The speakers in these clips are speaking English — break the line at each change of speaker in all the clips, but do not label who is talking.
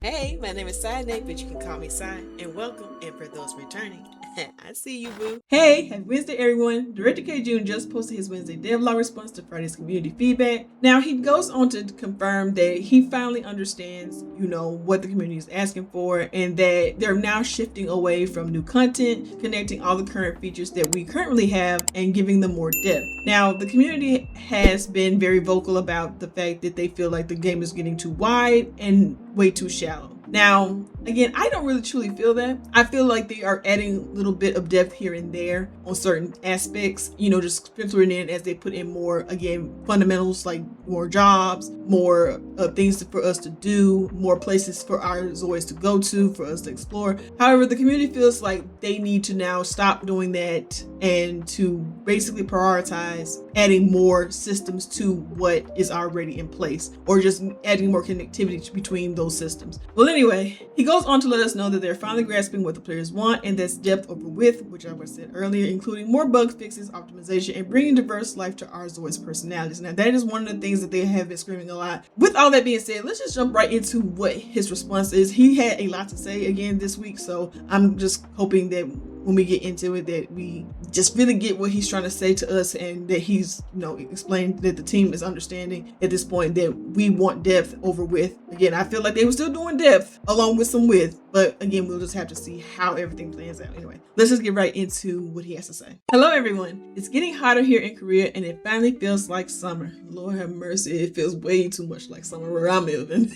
Hey, my name is Nate, but you can call me Sai, and welcome. And for those returning, I see you, boo. Hey, happy Wednesday, everyone. Director Kjun just posted his Wednesday devlog response to Friday's community feedback. Now, he goes on to confirm that he finally understands, what the community is asking for, and that they're now shifting away from new content, connecting all the current features that we currently have, and giving them more depth. Now, the community has been very vocal about the fact that they feel like the game is getting too wide and way too shallow. Now, again, I don't really truly feel that. I feel like they are adding a little bit of depth here and there on certain aspects, just filtering in as they put in more, again, fundamentals like more jobs, more things for us to do, more places for our Zoids to go to, for us to explore. However, the community feels like they need to now stop doing that and to basically prioritize adding more systems to what is already in place, or just adding more connectivity between those systems. Well, anyway, he goes on to let us know that they're finally grasping what the players want, and that's depth over width, which I said earlier, including more bug fixes, optimization, and bringing diverse life to our Zoids personalities. Now, that is one of the things that they have been screaming a lot. With all that being said, let's just jump right into what his response is. He had a lot to say again this week, so I'm just hoping that when we get into it, that we just really get what he's trying to say to us, and that he's, explained that the team is understanding at this point that we want depth over width. Again, I feel like they were still doing depth along with some width, but again, we'll just have to see how everything plans out. Anyway, let's just get right into what he has to say. Hello, everyone. It's getting hotter here in Korea, and it finally feels like summer. Lord have mercy, it feels way too much like summer where I'm living.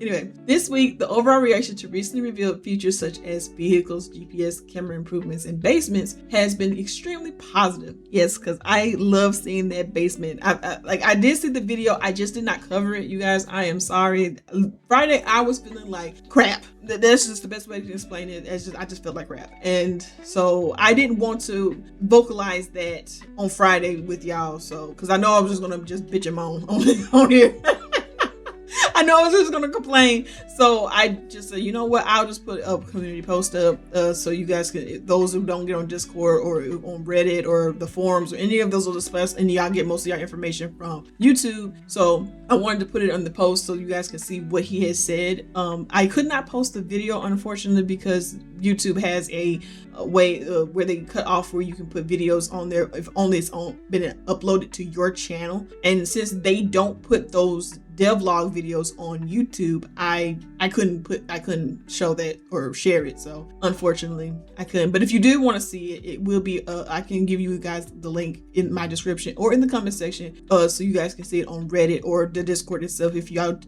Anyway, this week, the overall reaction to recently revealed features such as vehicles, GPS, camera improvements, and basements has been extremely positive. Yes, because I love seeing that basement. I did see the video, I just did not cover it, you guys. I am sorry. Friday, I was feeling like crap. That's just the best way to explain it. I just felt like crap, and so I didn't want to vocalize that on Friday with y'all. So, because I know I was just gonna bitch and moan on here. I know I was just gonna complain, so I just said, you know what, I'll just put a community post up so you guys can, those who don't get on Discord or on Reddit or the forums or any of those other spots, and y'all get most of your information from YouTube. So I wanted to put it on the post so you guys can see what he has said. I could not post the video, unfortunately, because YouTube has a way where they cut off where you can put videos on there if only it's been uploaded to your channel. And since they don't put those devlog videos on YouTube, I couldn't show that or share it. So unfortunately I couldn't. But if you do want to see it, it will be I can give you guys the link in my description or in the comment section so you guys can see it on Reddit or the Discord itself if y'all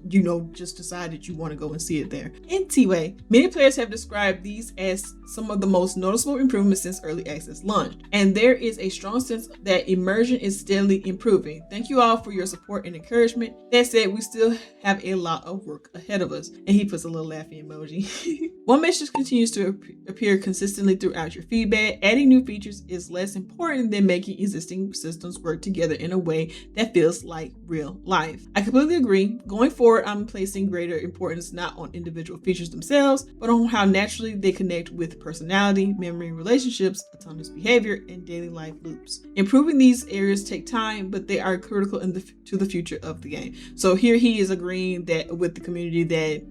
just decide that you want to go and see it there. Anyway, many players have described these as some of the most noticeable improvements since early access launched, and there is a strong sense that immersion is steadily improving. Thank you all for your support and encouragement. That said, we still have a lot of work ahead of us. And he puts a little laughing emoji. One message continues to appear consistently throughout your feedback. Adding new features is less important than making existing systems work together in a way that feels like real life. I completely agree. Going forward, I'm placing greater importance not on individual features themselves, but on how naturally they connect with personality, memory, relationships, autonomous behavior, and daily life loops. Improving these areas take time, but they are critical to the future of the game. So here he is agreeing that with the community that,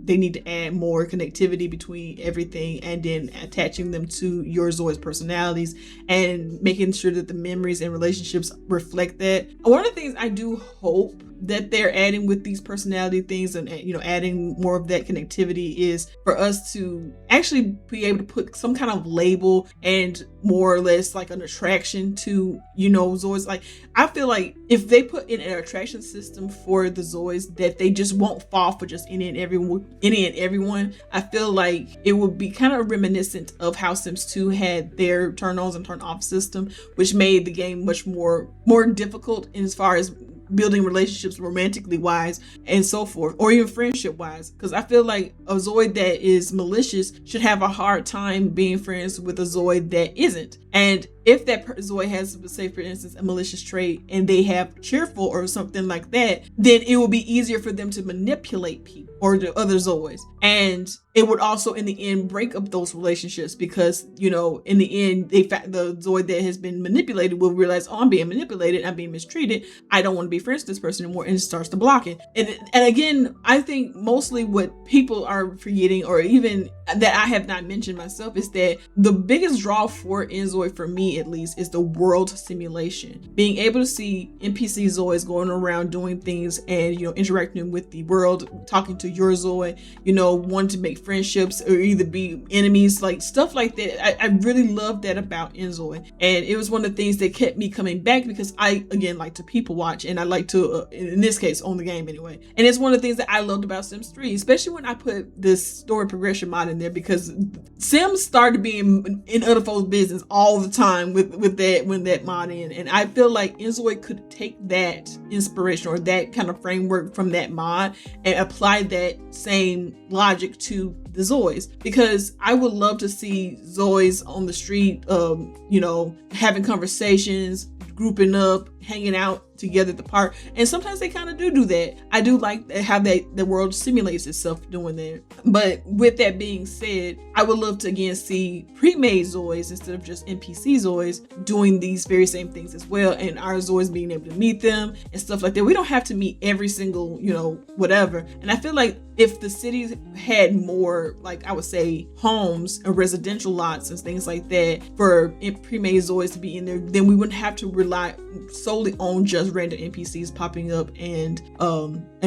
they need to add more connectivity between everything, and then attaching them to your Zoids personalities and making sure that the memories and relationships reflect that. One of the things I do hope that they're adding with these personality things and adding more of that connectivity is for us to actually be able to put some kind of label and more or less like an attraction to Zoids. Like, I feel like if they put in an attraction system for the Zoids that they just won't fall for just any and everyone, I feel like it would be kind of reminiscent of how Sims 2 had their turn ons and turn off system, which made the game much more difficult as far as building relationships romantically wise and so forth, or even friendship wise, because I feel like a Zoid that is malicious should have a hard time being friends with a Zoid that isn't. And if that Zoi has, say for instance, a malicious trait and they have cheerful or something like that, then it will be easier for them to manipulate people or the other Zois. And it would also in the end break up those relationships because, you know, in the end, the Zoi that has been manipulated will realize, oh, I'm being manipulated, I'm being mistreated, I don't want to be friends with this person anymore, and it starts to block it. And again, I think mostly what people are forgetting, or even that I have not mentioned myself, is that the biggest draw for inZOI, for me at least, is the world simulation. Being able to see NPC Zois going around doing things and, you know, interacting with the world, talking to your Zoi, you know, wanting to make friendships or either be enemies, like stuff like that. I really love that about inZOI. And it was one of the things that kept me coming back because I, again, like to people watch, and I like to, in this case, own the game anyway. And it's one of the things that I loved about Sims 3, especially when I put this story progression mod in there, because Sims started being in other folks' business all the time with that, when that mod in. And I feel like inZOI could take that inspiration or that kind of framework from that mod and apply that same logic to the Zois, because I would love to see Zois on the street, you know, having conversations, grouping up, hanging out together at the park. And sometimes they kind of do that. I do like how the world simulates itself doing that. But with that being said, I would love to again see pre-made Zois instead of just NPC Zois doing these very same things as well, and our Zois being able to meet them and stuff like that. We don't have to meet every single, you know, whatever. And I feel like if the cities had more, like I would say, homes and residential lots and things like that for pre-made Zois to be in there, then we wouldn't have to rely solely on just random NPCs popping up and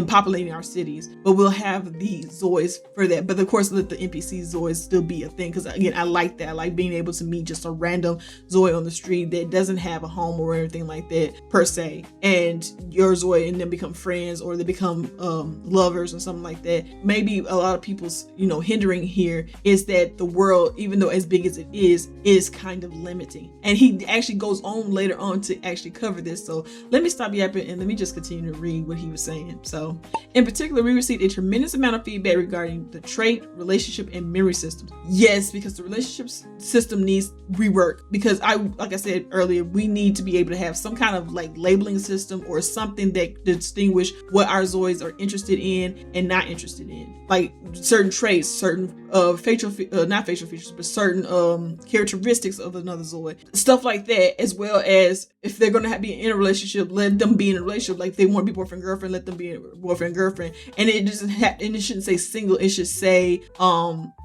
populating our cities. But we'll have the Zois for that. But of course, let the NPC Zois still be a thing, because again, I like that. I like being able to meet just a random Zoi on the street that doesn't have a home or anything like that per se, and your Zoi and then become friends, or they become lovers or something like that. Maybe a lot of people's, you know, hindering here is that the world, even though as big as it is kind of limiting. And he actually goes on later on to actually cover this. So let me stop yapping and let me just continue to read what he was saying. So in particular, we received a tremendous amount of feedback regarding the trait, relationship, and memory systems. Yes, because the relationship system needs rework, because like I said earlier, we need to be able to have some kind of like labeling system or something that distinguish what our Zois are interested in and not interested in, like certain traits, certain not facial features, but certain characteristics of another Zoi, stuff like that. As well as if they're going to be in a relationship, let them be in a relationship. Like if they want to be boyfriend girlfriend, let them be boyfriend girlfriend. And it doesn't have, and it shouldn't say single, it should say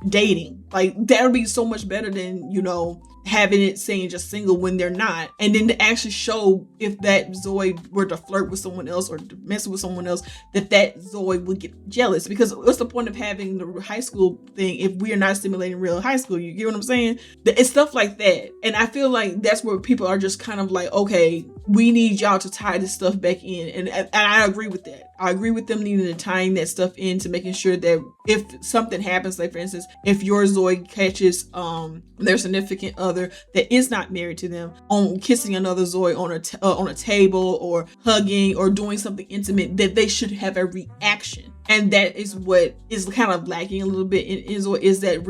dating. Like that would be so much better than, you know, having it saying just single when they're not. And then to actually show if that Zoi were to flirt with someone else or to mess with someone else, that Zoi would get jealous. Because what's the point of having the high school thing if we are not simulating real high school? You get what I'm saying? It's stuff like that. And I feel like that's where people are just kind of like, okay, we need y'all to tie this stuff back in. And I agree with that. I agree with them needing to tying that stuff into making sure that if something happens, like for instance, if your Zoi catches their significant other that is not married to them on kissing another Zoi on a table or hugging or doing something intimate, that they should have a reaction. And that is what is kind of lacking a little bit in inZOI, is that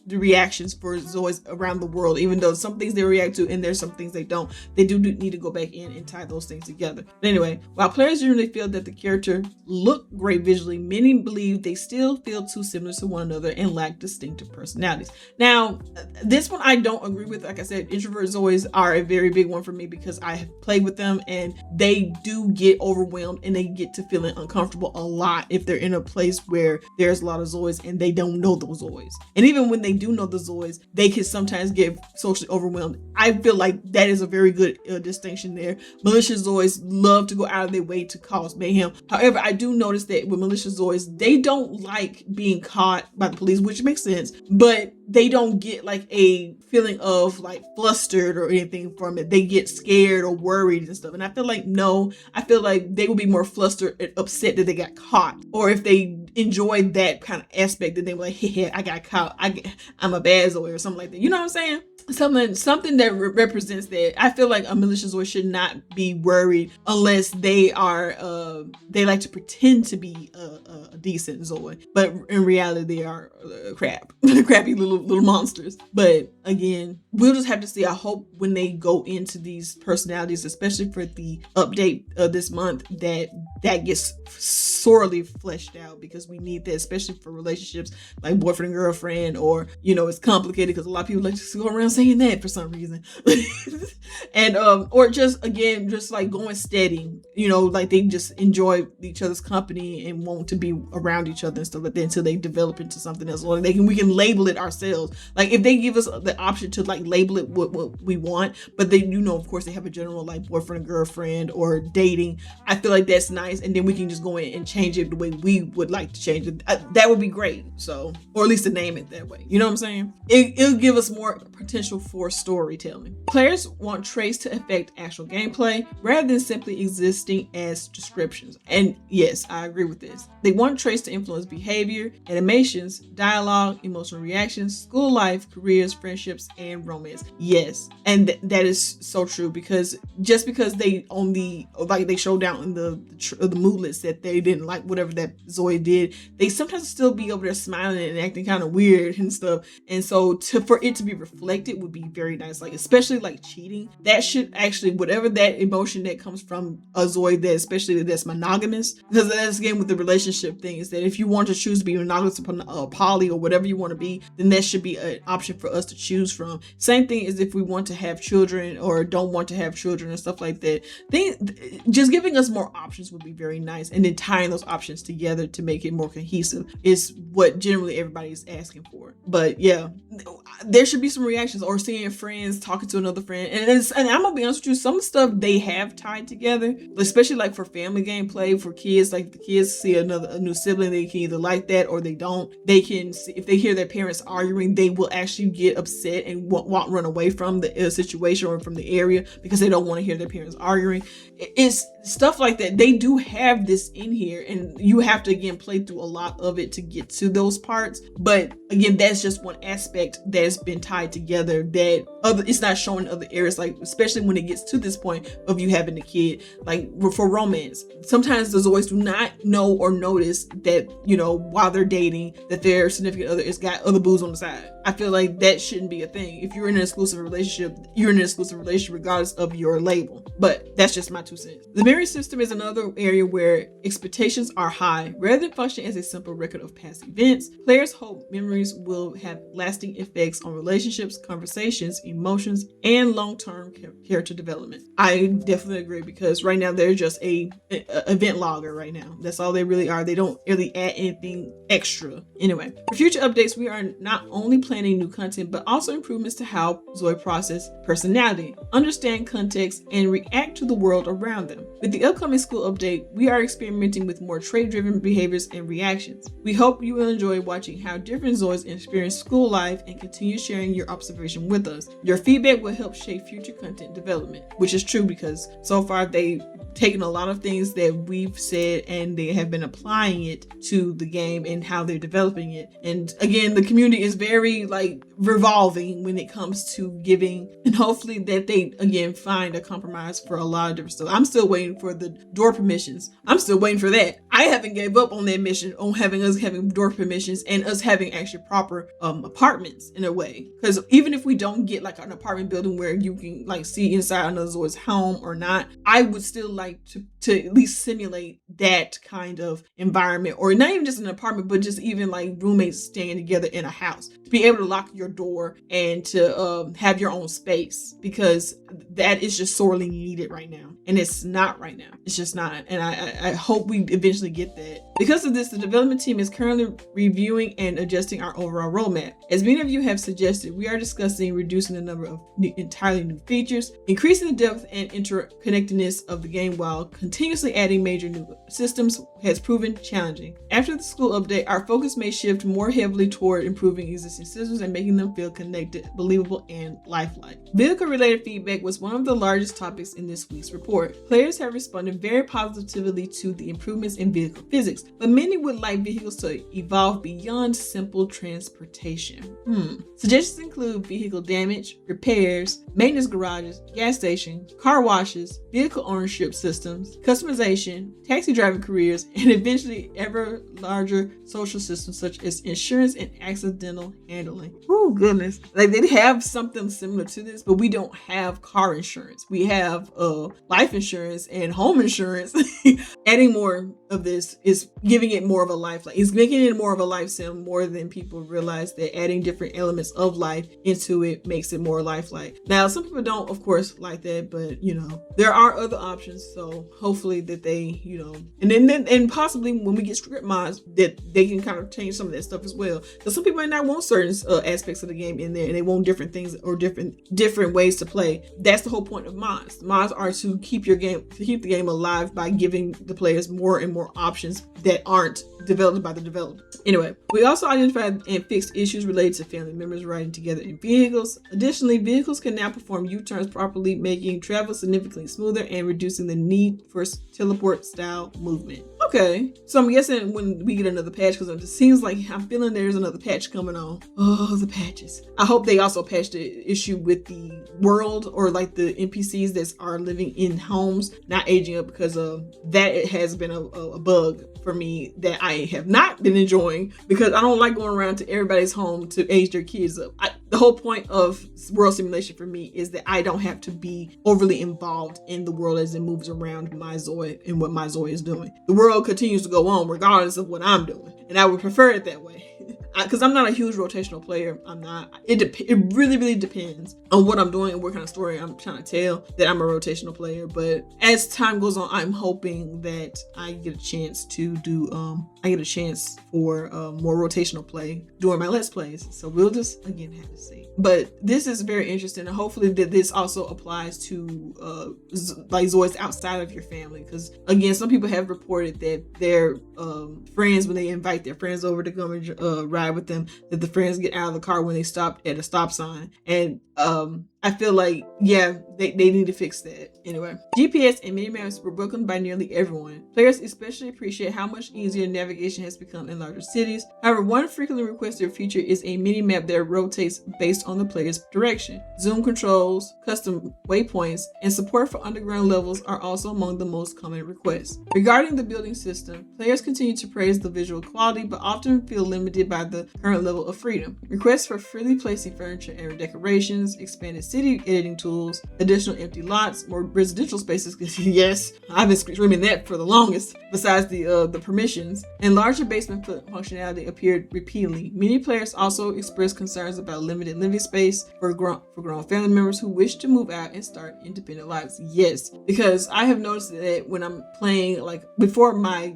the reactions for Zois around the world. Even though some things they react to and there's some things they don't, they do need to go back in and tie those things together. But anyway, while players generally feel that the character look great visually, many believe they still feel too similar to one another and lack distinctive personalities. Now, this one I don't agree with. Like I said, introvert Zois are a very big one for me, because I have played with them and they do get overwhelmed and they get to feeling uncomfortable a lot if they're in a place where there's a lot of Zois and they don't know those Zois. And even when they do know the Zois, they can sometimes get socially overwhelmed. I feel like that is a very good distinction there. Malicious Zois love to go out of their way to cause mayhem. However, I do notice that with malicious Zois, they don't like being caught by the police, which makes sense, but they don't get like a feeling of like flustered or anything from it. They get scared or worried and stuff. And I feel like, no, I feel like they will be more flustered and upset that they got caught caught, or if they enjoy that kind of aspect, that they were like, hey, I got caught, I'm a bad Zoe or something like that. You know what I'm saying? Something that represents that. I feel like a malicious Zoe should not be worried unless they are they like to pretend to be a decent Zoe, but in reality they are crappy little monsters. But again, we'll just have to see. I hope when they go into these personalities, especially for the update this month, that gets sorely fleshed out, because we need that, especially for relationships like boyfriend and girlfriend, or it's complicated because a lot of people like to go around saying that for some reason. And or just like going steady, like they just enjoy each other's company and want to be around each other and stuff like that until they develop into something else, or we can label it ourselves. Like if they give us the option to like label it what we want, but they of course they have a general like boyfriend and girlfriend or dating, I feel like that's nice, and then we can just go in and change it the way we would like to change it. That would be great. So, or at least to name it that way. You know what I'm saying? It'll give us more potential for storytelling. Players want traits to affect actual gameplay rather than simply existing as descriptions. And yes, I agree with this. They want traits to influence behavior, animations, dialogue, emotional reactions, school life, careers, friendships, and romance. Yes, and that is so true, because just because they they showed down in the moodlets that they didn't like whatever that Zoe did, they sometimes still be over there smiling and acting kind of weird and stuff. And so for it to be reflected would be very nice. Like especially like cheating, that should actually, whatever that emotion that comes from a Zoe that especially that's monogamous, because that's again with the relationship thing, is that if you want to choose to be monogamous or poly or whatever you want to be, then that should be an option for us to choose from. Same thing as if we want to have children or don't want to have children and stuff like that. Just giving us more options would be very nice, and then tying those options together to make it more cohesive is what generally everybody is asking for. But yeah, there should be some reactions, or seeing friends talking to another friend, and I'm gonna be honest with you, some stuff they have tied together, especially like for family gameplay for kids. Like the kids see a new sibling, they can either like that or they don't. They can see, if they hear their parents arguing, they will actually get upset and want run away from the situation or from the area because they don't want to hear their parents arguing. It's stuff like that. They do have this in here, and you have to again play through a lot of it to get to those parts. But again, that's just one aspect that's been tied together that it's not showing other areas, like especially when it gets to this point of you having a kid. Like for romance, sometimes the Zoes do not know or notice that while they're dating, that their significant other has got other booze on the side. I feel like that shouldn't be a thing. If you're in an exclusive relationship, you're in an exclusive relationship regardless of your label. But that's just my 2 cents. The memory system is another area where expectations are high. Rather than functioning as a simple record of past events, players hope memories will have lasting effects on relationships, conversations, emotions, and long-term character development. I definitely agree, because right now they're just a event logger right now. That's all they really are. They don't really add anything extra. Anyway, for future updates, we are not only planning new content, but also improvements to how Zoe process personality, understand context, and react to the world around them. With the upcoming school update, we are experimenting with more trait-driven behaviors and reactions. We hope you will enjoy watching how different Zoes experience school life and continue sharing your observation with us. Your feedback will help shape future content development, which is true, because so far they've taken a lot of things that we've said and they have been applying it to the game and how they're developing it. And again, the community is very revolving when it comes to giving, and hopefully that they again find a compromise for a lot of different stuff. I'm still waiting for the door permissions. I'm still waiting for that. I haven't gave up on that mission, on having door permissions and us having actually proper apartments in a way. Because even if we don't get like an apartment building where you can like see inside another Zoe's home or not, I would still like to at least simulate that kind of environment, or not even just an apartment, but just even like roommates staying together in a house, to be able to lock your door and to have your own space, because that is just sorely needed right now, and it's not right now. It's just not, and I hope we eventually get that. Because of this, the development team is currently reviewing and adjusting our overall roadmap. As many of you have suggested, we are discussing reducing the number of entirely new features, increasing the depth and interconnectedness of the game, while continuously adding major new systems has proven challenging. After the school update, our focus may shift more heavily toward improving existing systems and making making them feel connected, believable, and lifelike. Vehicle-related feedback was one of the largest topics in this week's report. Players have responded very positively to the improvements in vehicle physics, but many would like vehicles to evolve beyond simple transportation. Suggestions include vehicle damage, repairs, maintenance garages, gas stations, car washes, vehicle ownership systems, customization, taxi driving careers, and eventually ever larger social systems such as insurance and accidental handling. Oh goodness. Like they have something similar to this, but we don't have car insurance. We have life insurance and home insurance. Adding more of this is giving it more of a life. It's making it more of a life sim more than people realize that adding different elements of life into it makes it more lifelike. Now, some people don't, of course, like that, but there are other options. So hopefully that they, and possibly when we get script mods, that they can kind of change some of that stuff as well. Because some people might not want certain aspects of the game in there, and they want different things or different ways to play. That's the whole point of mods. Mods are to keep the game alive by giving the players more and more options that aren't developed by the developer. Anyway, we also identified and fixed issues related to family members riding together in vehicles. Additionally, vehicles can now perform U-turns properly, making travel significantly smoother and reducing the need for teleport style movement. Okay, so I'm guessing when we get another patch, because it seems like I'm feeling there's another patch coming on. Oh, the patches. I hope they also patch the issue with the world, or like the NPCs that are living in homes not aging up, because that it has been a bug for me that I have not been enjoying, because I don't like going around to everybody's home to age their kids up. The whole point of world simulation for me is that I don't have to be overly involved in the world as it moves around my ZOI and what my ZOI is doing. The world continues to go on regardless of what I'm doing, and I would prefer it that way. Because I'm not a huge rotational player. I'm not. It really, really depends on what I'm doing and what kind of story I'm trying to tell that I'm a rotational player. But as time goes on, I'm hoping that I get a chance to do, for more rotational play during my Let's Plays. So we'll just, again, have to see. But this is very interesting. And hopefully that this also applies to like ZOIs outside of your family. Because again, some people have reported that their friends, when they invite their friends over to come and ride with them, that the friends get out of the car when they stop at a stop sign. And I feel like, yeah, they need to fix that. Anyway, GPS and minimaps were welcomed by nearly everyone. Players especially appreciate how much easier navigation has become in larger cities. However, one frequently requested feature is a minimap that rotates based on the player's direction. Zoom controls, custom waypoints, and support for underground levels are also among the most common requests. Regarding the building system, players continue to praise the visual quality, but often feel limited by the current level of freedom. Requests for freely placing furniture and decorations, expanded city editing tools, additional empty lots, more residential spaces. Yes, I've been screaming that for the longest. Besides the permissions, and larger basement functionality appeared repeatedly. Many players also expressed concerns about limited living space for grown family members who wish to move out and start independent lives. Yes, because I have noticed that when I'm playing, like before my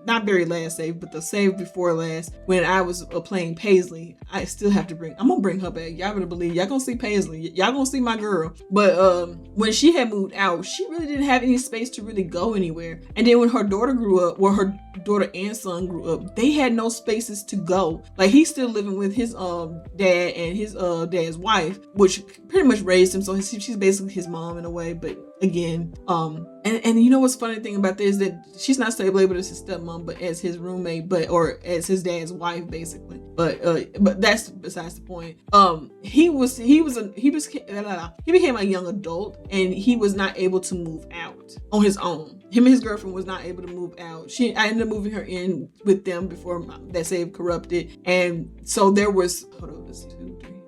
not very last save, but the save before last, when I was playing Paisley, I still have to I'm gonna bring her back. Y'all better believe y'all gonna see Paisley. Y'all gonna see my girl. But when she had moved out, she really didn't have any space to really go anywhere. And then when her daughter grew up, her daughter and son grew up, they had no spaces to go. Like he's still living with his dad and his dad's wife, which pretty much raised him. So she's basically his mom in a way. But again, and you know what's funny thing about this is that she's not still labeled as his stepmom, but as his roommate, or as his dad's wife, basically. But that's besides the point. He became a young adult, and he was not able to move out on his own. Him and his girlfriend was not able to move out. I ended up moving her in with them before that save corrupted, and so there was 5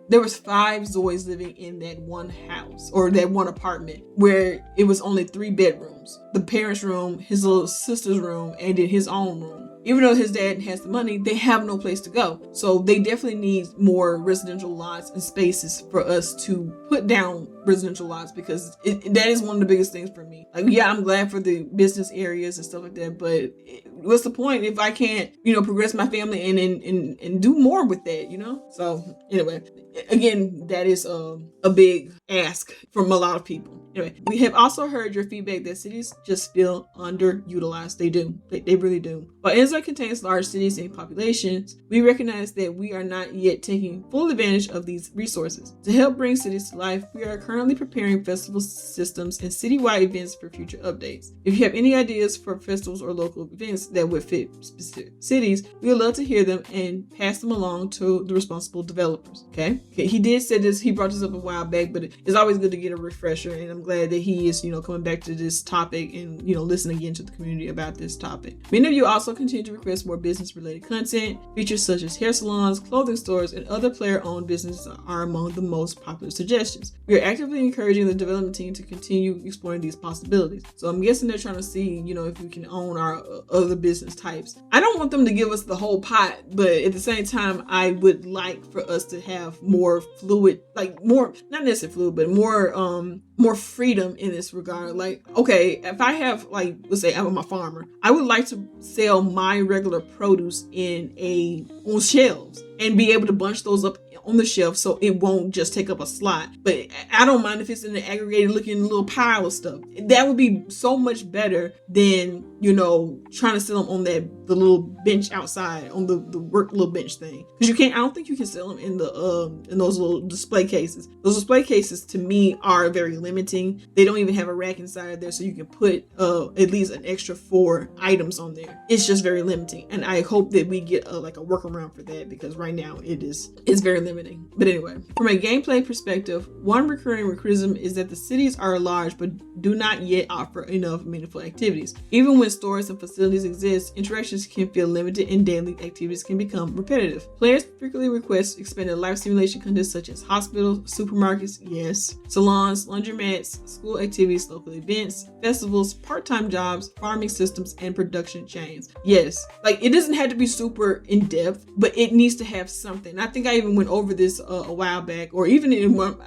ZOIs living in that one house, or that one apartment, where it was only 3 bedrooms. The parents' room, his little sister's room, and then his own room. Even though his dad has the money, they have no place to go. So they definitely need more residential lots and spaces for us to put down residential lots, because that is one of the biggest things for me. Like, yeah, I'm glad for the business areas and stuff like that, but what's the point if I can't, progress my family and do more with that, So anyway, again, that is a big ask from a lot of people. Anyway, we have also heard your feedback that cities just feel underutilized. They do. They really do. While inZOI contains large cities and populations, we recognize that we are not yet taking full advantage of these resources. To help bring cities to life, we are currently preparing festival systems and citywide events for future updates. If you have any ideas for festivals or local events that would fit specific cities, we would love to hear them and pass them along to the responsible developers. Okay. He did say this, he brought this up a while back, but it's always good to get a refresher, and I'm glad that he is, coming back to this topic and, listening again to the community about this topic. Many of you also continue to request more business-related content. Features such as hair salons, clothing stores, and other player-owned businesses are among the most popular suggestions. We are actively encouraging the development team to continue exploring these possibilities. So I'm guessing they're trying to see, if we can own our other business types. I don't want them to give us the whole pot, but at the same time, I would like for us to have more fluid, like more, not necessarily fluid, but more freedom in this regard. Like, okay, if I have, like, let's say I'm a farmer, I would like to sell my regular produce on shelves and be able to bunch those up on the shelf so it won't just take up a slot. But I don't mind if it's in an aggregated looking little pile of stuff. That would be so much better than, trying to sell them on the little bench outside, on the work little bench thing. Because I don't think you can sell them in those little display cases. Those display cases to me are very limiting. They don't even have a rack inside there, so you can put at least an extra 4 items on there. It's just very limiting, and I hope that we get a workaround for that, because right now it's very limiting. But anyway, from a gameplay perspective, one recurring criticism is that the cities are large but do not yet offer enough meaningful activities. Even when stores and facilities exist, interactions can feel limited and daily activities can become repetitive. Players frequently request expanded life simulation content such as hospitals, supermarkets, yes, salons, laundromats, school activities, local events, festivals, part-time jobs, farming systems, and production chains. Yes, it doesn't have to be super in-depth, but it needs to have something. I think I even went over this a while back, or even in one,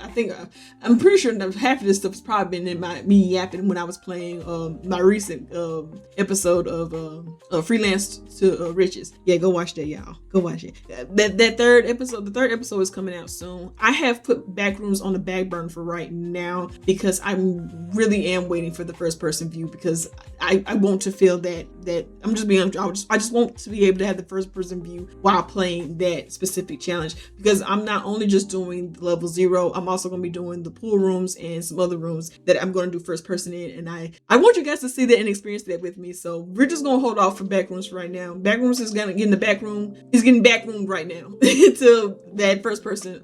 I'm pretty sure that half of this stuff has probably been in me yapping when I was playing my recent episode of Freelance to Riches. Yeah, go watch that, y'all. Go watch it. The third episode is coming out soon. I have put Backrooms on the back burner for right now because I really am waiting for the first person view, because I want to feel that I'm just being, I just want to be able to have the first person view while playing that specific challenge, because I'm not only just doing level 0, I'm also going to be doing the pool rooms and some other rooms that I'm going to do first person in, and I want you guys to see that and experience that with me. So we're just going to hold off for Backrooms for right now. Backrooms is going to get in the back room. He's getting backroomed right now until that first person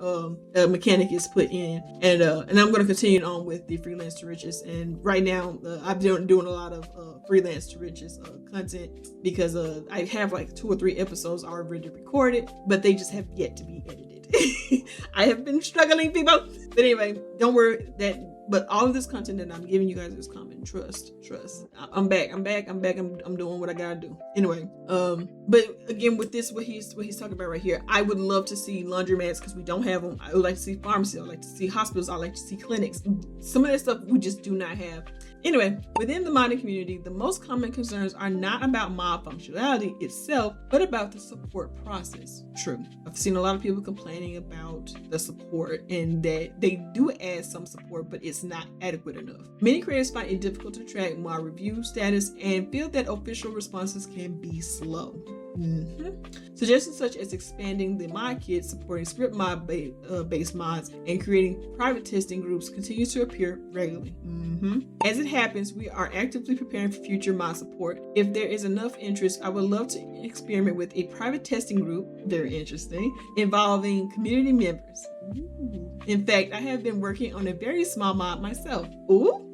mechanic is put in, and I'm going to continue on with the Freelance to Riches. And right now I've been doing a lot of Freelance to Riches content, because I have 2 or 3 episodes already recorded, but they just have yet to be edited. I have been struggling, people. But anyway, don't worry but all of this content that I'm giving you guys is common. Trust. I'm back. I'm doing what I gotta do. Anyway, but again, with this, what he's talking about right here, I would love to see laundromats, because we don't have them. I would like to see pharmacies. I would like to see hospitals. I would like to see clinics. Some of that stuff we just do not have. Anyway, within the modding community, the most common concerns are not about mod functionality itself, but about the support process. True. I've seen a lot of people complaining about the support, and that they do add some support, but it's not adequate enough. Many creators find it difficult to track mod review status and feel that official responses can be slow. Suggestions such as expanding the mod kit, supporting script mod based mods, and creating private testing groups continue to appear regularly. As it happens, we are actively preparing for future mod support. If there is enough interest, I would love to experiment with a private testing group, very interesting, involving community members. In fact, I have been working on a very small mod myself.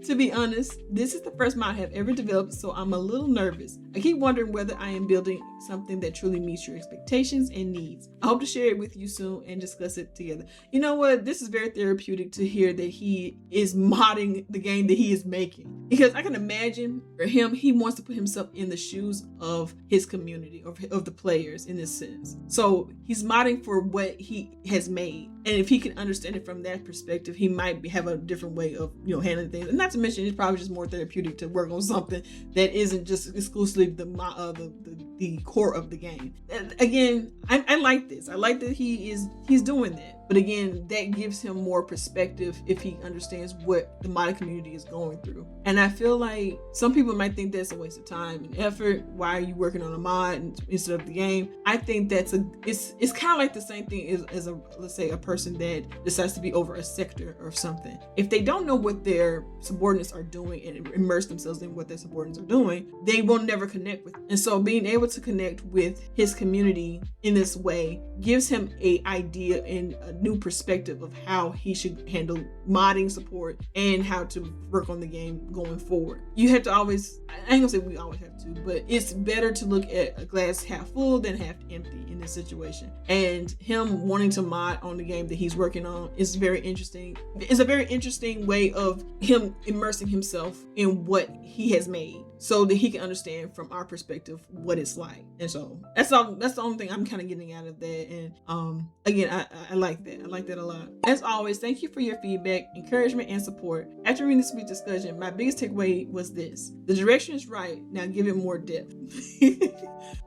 To be honest, this is the first mod I have ever developed, so I'm a little nervous. I keep wondering whether I am building something that truly meets your expectations and needs. I hope to share it with you soon and discuss it together. You know what? This is very therapeutic to hear that he is modding the game that he is making. because I can imagine for him, he wants to put himself in the shoes of his community, of the players in this sense. So he's modding for what he has made. And if he can understand it from that perspective, he might have a different way of, handling things. And not to mention, it's probably just more therapeutic to work on something that isn't just exclusively the core of the game. And again, I like this. I like that he's doing that. But again, that gives him more perspective if he understands what the modding community is going through. And I feel like some people might think that's a waste of time and effort. Why are you working on a mod instead of the game? I think it's kind of like the same thing as let's say a person that decides to be over a sector or something. If they don't know what their subordinates are doing and immerse themselves in what their subordinates are doing, they will never connect with it. And so being able to connect with his community in this way gives him an idea and a new perspective of how he should handle modding support and how to work on the game going forward. You have to always, I ain't gonna say we always have to, but it's better to look at a glass half full than half empty in this situation. And him wanting to mod on the game that he's working on is very interesting. It's a very interesting way of him immersing himself in what he has made, so that he can understand from our perspective what it's like. And so that's the only thing I'm kind of getting out of that. And again, I like that. I like that a lot. As always, thank you for your feedback, encouragement, and support. After reading this week's discussion, my biggest takeaway was this: the direction is right, now give it more depth.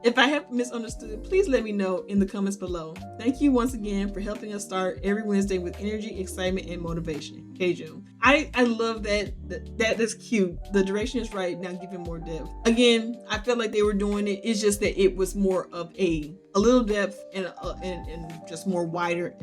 If I have misunderstood, please let me know in the comments below. Thank you once again for helping us start every Wednesday with energy, excitement, and motivation. Kjun. I love that. That's cute. The direction is right, now give it more depth. Again, I felt like they were doing it. It's just that it was more of a little depth and just more wider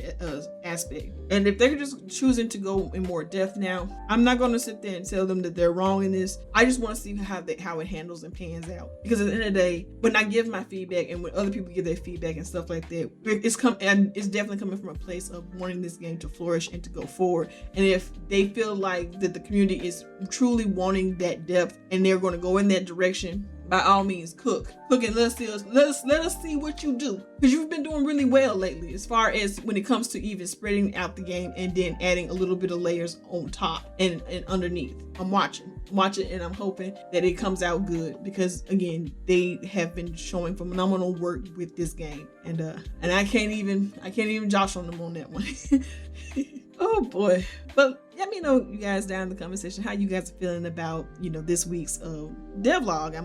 aspect. And if they're just choosing to go in more depth now, I'm not going to sit there and tell them that they're wrong in this. I just want to see how it handles and pans out. Because at the end of the day, when I give my feedback and when other people give their feedback and stuff like that, it's definitely coming from a place of wanting this game to flourish and to go forward. And if they feel like that the community is truly wanting that depth and they're going to go in that direction, by all means, cook and let us see what you do, because you've been doing really well lately as far as when it comes to even spreading out the game and then adding a little bit of layers on top and underneath. I'm watching and I'm hoping that it comes out good, because again, they have been showing phenomenal work with this game, and I can't even josh on them on that one. Oh boy. But let me know, you guys, down in the comment section how you guys are feeling about, this week's devlog.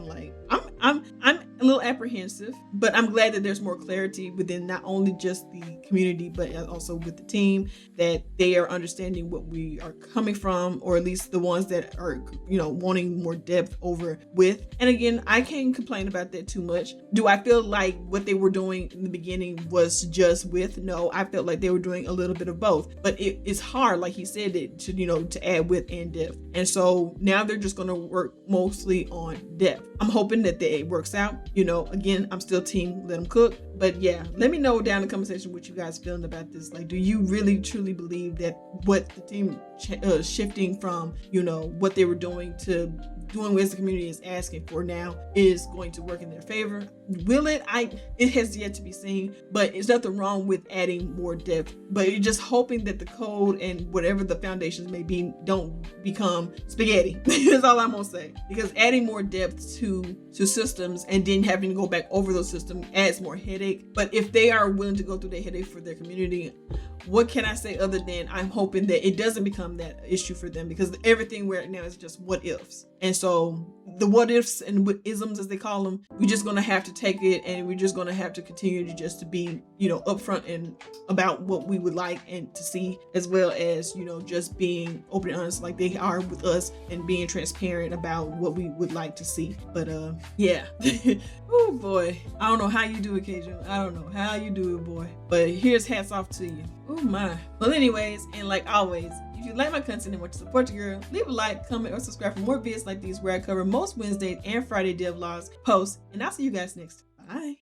I'm a little apprehensive, but I'm glad that there's more clarity within not only just the community, but also with the team, that they are understanding what we are coming from, or at least the ones that are, wanting more depth over with. And again, I can't complain about that too much. Do I feel like what they were doing in the beginning was just with? No, I felt like they were doing a little bit of both, but it's hard, like he said, to add width and depth. And so now they're just going to work mostly on depth. I'm hoping that it works out. Again, I'm still team let them cook. But yeah, let me know down in the comment section what you guys feeling about this. Like, do you really truly believe that what the team shifting from, what they were doing to doing what the community is asking for now is going to work in their favor? Will it? It has yet to be seen, but it's nothing wrong with adding more depth. But you're just hoping that the code and whatever the foundations may be don't become spaghetti. That's all I'm gonna say. Because adding more depth to systems and then having to go back over those systems adds more headache. But if they are willing to go through the headache for their community, what can I say other than I'm hoping that it doesn't become that issue for them, because everything right now is just what ifs. And so the what ifs and what isms, as they call them, we're just going to have to take it, and we're just going to have to continue to just to be, upfront and about what we would like and to see, as well as, just being open and honest like they are with us, and being transparent about what we would like to see. But yeah. Oh boy. I don't know how you do it, Kjun. I don't know how you do it, boy. But here's hats off to you. Oh my. Well, anyways, and like always, if you like my content and want to support your girl, leave a like, comment, or subscribe for more videos like these where I cover most Wednesday and Friday devlogs posts. And I'll see you guys next time. Bye.